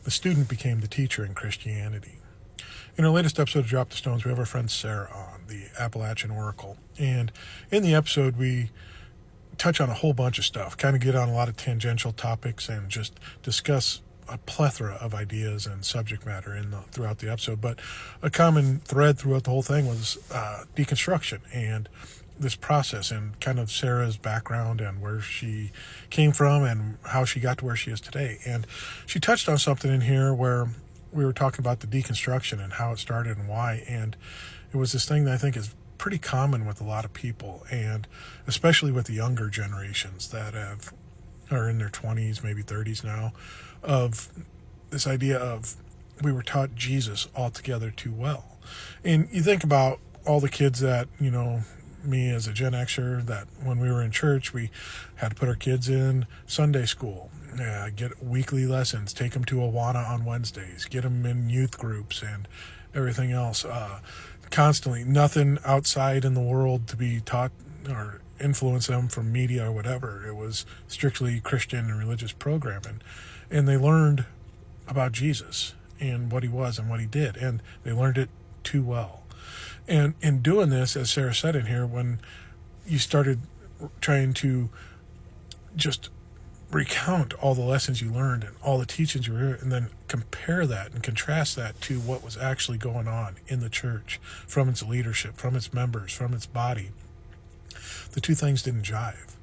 the student became the teacher in Christianity. In our latest episode of Drop the Stones, we have our friend Sarah on, the Appalachian Oracle. And in the episode, we touch on a whole bunch of stuff, kind of get on a lot of tangential topics and just discuss a plethora of ideas and subject matter throughout the episode. But a common thread throughout the whole thing was deconstruction and this process and kind of Sarah's background and where she came from and how she got to where she is today. And she touched on something in here where we were talking about the deconstruction and how it started and why. And it was this thing that I think is pretty common with a lot of people, and especially with the younger generations that are in their 20s, maybe 30s now, of this idea of we were taught Jesus altogether too well. And you think about all the kids that, me as a Gen Xer, that when we were in church, we had to put our kids in Sunday school, get weekly lessons, take them to Awana on Wednesdays, get them in youth groups and everything else. Constantly, nothing outside in the world to be taught or influence them from media or whatever. It was strictly Christian and religious programming. And they learned about Jesus and what he was and what he did. And they learned it too well. And in doing this, as Sarah said in here, when you started trying to just recount all the lessons you learned and all the teachings you heard, and then compare that and contrast that to what was actually going on in the church from its leadership, from its members, from its body, the two things didn't jive.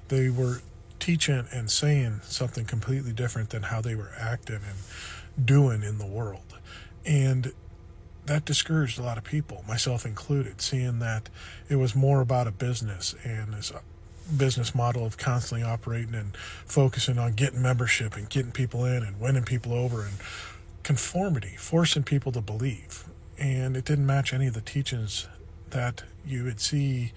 They were teaching and saying something completely different than how they were acting and doing in the world. And that discouraged a lot of people, myself included, seeing that it was more about a business and this business model of constantly operating and focusing on getting membership and getting people in and winning people over and conformity, forcing people to believe. And it didn't match any of the teachings that you would see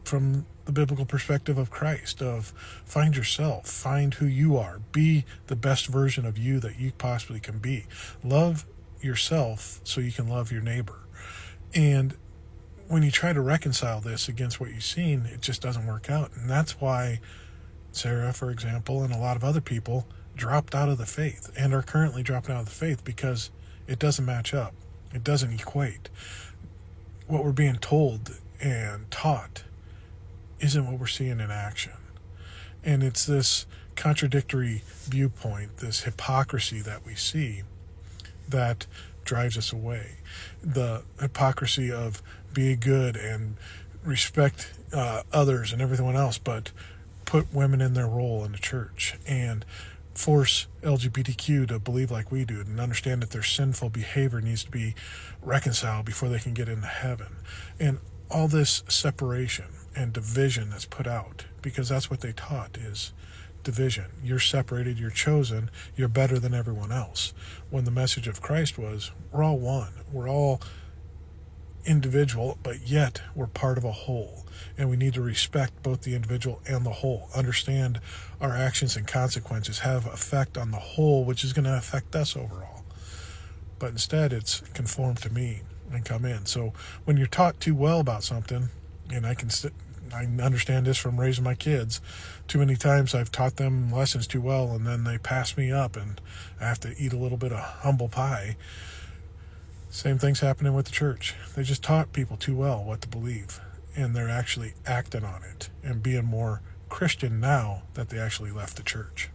from the biblical perspective of Christ, of find yourself, find who you are, be the best version of you that you possibly can be. Love yourself so you can love your neighbor. And when you try to reconcile this against what you've seen, it just doesn't work out. And that's why Sarah, for example, and a lot of other people dropped out of the faith and are currently dropping out of the faith because it doesn't match up. It doesn't equate. What we're being told and taught isn't what we're seeing in action. And it's this contradictory viewpoint, this hypocrisy that we see that drives us away. The hypocrisy of be good and respect others and everyone else, but put women in their role in the church and force LGBTQ to believe like we do and understand that their sinful behavior needs to be reconciled before they can get into heaven. And all this separation and division that's put out, because that's what they taught is division. You're separated, you're chosen, you're better than everyone else. When the message of Christ was, we're all one. We're all individual, but yet we're part of a whole. And we need to respect both the individual and the whole. Understand our actions and consequences have effect on the whole, which is going to affect us overall. But instead, it's conform to me and come in. So when you're taught too well about something, and I understand this from raising my kids. Too many times I've taught them lessons too well, and then they pass me up, and I have to eat a little bit of humble pie. Same thing's happening with the church. They just taught people too well what to believe, and they're actually acting on it and being more Christian now that they actually left the church.